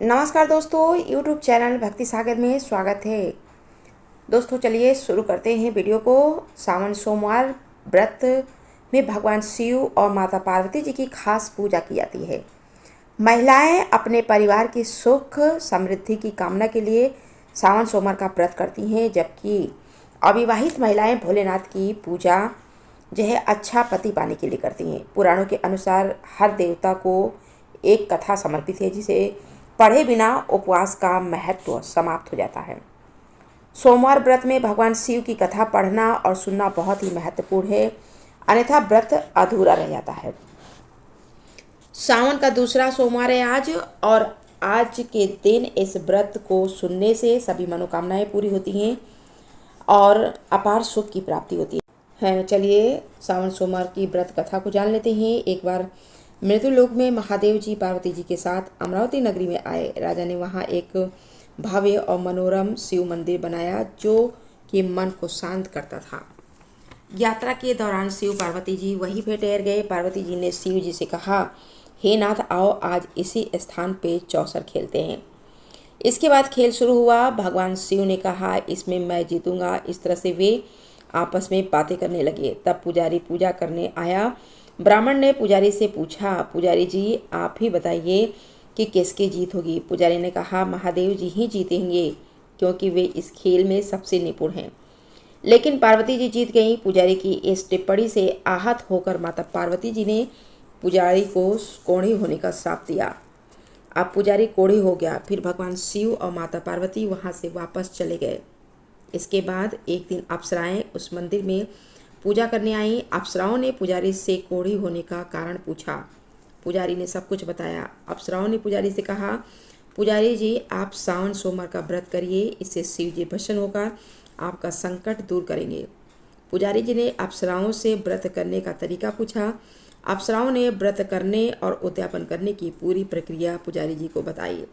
नमस्कार दोस्तों, YouTube channel भक्ति सागर में स्वागत है। दोस्तों चलिए शुरू करते हैं वीडियो को। सावन सोमवार व्रत में भगवान शिव और माता पार्वती जी की खास पूजा की जाती है। महिलाएं अपने परिवार की सुख समृद्धि की कामना के लिए सावन सोमवार का व्रत करती हैं, जबकि अविवाहित महिलाएं भोलेनाथ की पूजा जो है अच्छा पति पाने के लिए करती हैं। पुराणों के अनुसार हर देवता को एक कथा समर्पित है, जिसे पढ़े बिना उपवास का महत्व समाप्त हो जाता है। सोमवार व्रत में भगवान शिव की कथा पढ़ना और सुनना बहुत ही महत्वपूर्ण है, अन्यथा व्रत अधूरा रह जाता है। सावन का दूसरा सोमवार है आज, और आज के दिन इस व्रत को सुनने से सभी मनोकामनाएं पूरी होती हैं और अपार सुख की प्राप्ति होती है। चलिए सावन सोमवार की व्रत कथा को जान लेते हैं। एक बार मृत्युलोक में महादेव जी पार्वती जी के साथ अमरावती नगरी में आए। राजा ने वहां एक भव्य और मनोरम शिव मंदिर बनाया, जो कि मन को शांत करता था। यात्रा के दौरान शिव पार्वती जी वहीं पे ठहर गए। पार्वती जी ने शिव जी से कहा, हे नाथ, आओ आज इसी स्थान पे चौसर खेलते हैं। इसके बाद खेल शुरू हुआ। भगवान शिव ने कहा, इसमें मैं जीतूंगा। इस तरह से वे आपस में बातें करने लगे। तब पुजारी पूजा करने आया। ब्राह्मण ने पुजारी से पूछा, पुजारी जी आप ही बताइए कि किसकी जीत होगी। पुजारी ने कहा, महादेव जी ही जीतेंगे, क्योंकि वे इस खेल में सबसे निपुण हैं। लेकिन पार्वती जी जीत गईं। पुजारी की इस टिप्पणी से आहत होकर माता पार्वती जी ने पुजारी को कोढ़ी होने का श्राप दिया। अब पुजारी कोढ़ी हो गया। फिर भगवान शिव और माता पार्वती वहां से वापस चले गए। इसके बाद एक दिन अप्सराएं उस मंदिर में पूजा करने आई। अप्सराओं ने पुजारी से कोढ़ी होने का कारण पूछा। पुजारी ने सब कुछ बताया। अप्सराओं ने पुजारी से कहा, पुजारी जी आप सावन सोमवार का व्रत करिए, इससे शिव जी प्रसन्न होकर आपका संकट दूर करेंगे। पुजारी जी ने अप्सराओं से व्रत करने का तरीका पूछा। अप्सराओं ने व्रत करने और उद्यापन करने की पूरी प्रक्रिया पुजारी जी को बताई।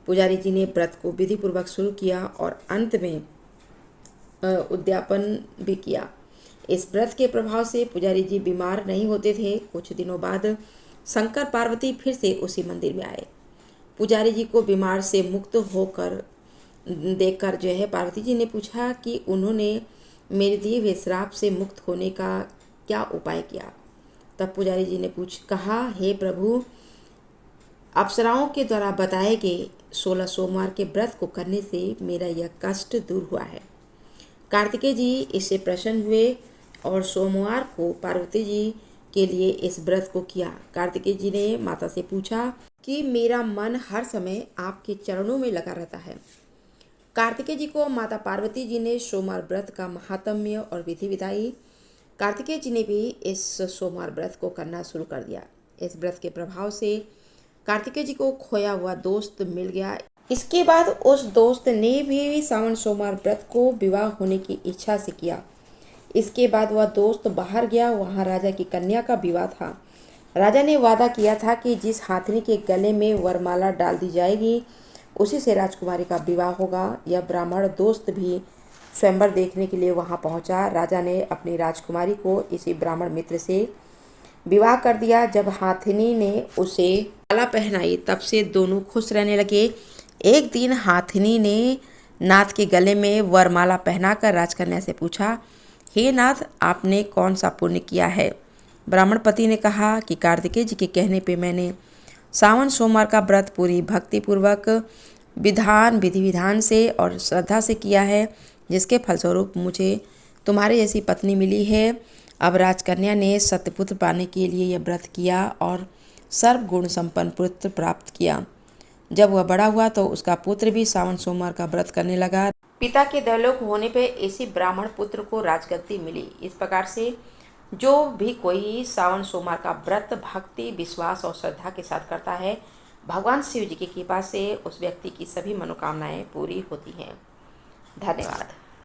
पुजारी जी ने व्रत को विधिपूर्वक शुरू किया और अंत में उद्यापन भी किया। इस व्रत के प्रभाव से पुजारी जी बीमार नहीं होते थे। कुछ दिनों बाद शंकर पार्वती फिर से उसी मंदिर में आए। पुजारी जी को बीमार से मुक्त होकर देखकर जो है पार्वती जी ने पूछा कि उन्होंने मेरे दिए हुए श्राप से मुक्त होने का क्या उपाय किया। तब पुजारी जी ने कहा, हे प्रभु, अप्सराओं के द्वारा बताए गए 16 सोमवार के व्रत को करने से मेरा यह कष्ट दूर हुआ है। कार्तिकेय जी इससे प्रसन्न हुए और सोमवार को पार्वती जी के लिए इस व्रत को किया। कार्तिकेय जी ने माता से पूछा कि मेरा मन हर समय आपके चरणों में लगा रहता है। कार्तिकेय जी को माता पार्वती जी ने सोमवार व्रत का महात्म्य और विधि बताई। कार्तिकेय जी ने भी इस सोमवार व्रत को करना शुरू कर दिया। इस व्रत के प्रभाव से कार्तिकेय जी को खोया हुआ दोस्त मिल गया। इसके बाद उस दोस्त ने भी सावन सोमवार व्रत को विवाह होने की इच्छा से किया। इसके बाद वह दोस्त बाहर गया। वहां राजा की कन्या का विवाह था। राजा ने वादा किया था कि जिस हाथनी के गले में वरमाला डाल दी जाएगी, उसी से राजकुमारी का विवाह होगा। यह ब्राह्मण दोस्त भी स्वयंवर देखने के लिए वहां पहुंचा। राजा ने अपनी राजकुमारी को इसी ब्राह्मण मित्र से विवाह कर दिया। जब हाथनी ने उसे माला पहनाई, तब से दोनों खुश रहने लगे। एक दिन हाथनी ने नाथ के गले में वरमाला पहनाकर राजकन्या से पूछा, हे नाथ, आपने कौन सा पुण्य किया है। ब्राह्मण पति ने कहा कि कार्तिकेय जी के कहने पे मैंने सावन सोमवार का व्रत पूरी भक्तिपूर्वक विधि विधान से और श्रद्धा से किया है, जिसके फलस्वरूप मुझे तुम्हारे जैसी पत्नी मिली है। अब राजकन्या ने सत्यपुत्र पाने के लिए यह व्रत किया और सर्वगुण संपन्न पुत्र प्राप्त किया। जब वह बड़ा हुआ तो उसका पुत्र भी सावन सोमवार का व्रत करने लगा। पिता के देवलोक होने पे इसी ब्राह्मण पुत्र को राजगद्दी मिली। इस प्रकार से जो भी कोई सावन सोमवार का व्रत भक्ति, विश्वास और श्रद्धा के साथ करता है, भगवान शिव जी की कृपा से उस व्यक्ति की सभी मनोकामनाएं पूरी होती हैं। धन्यवाद।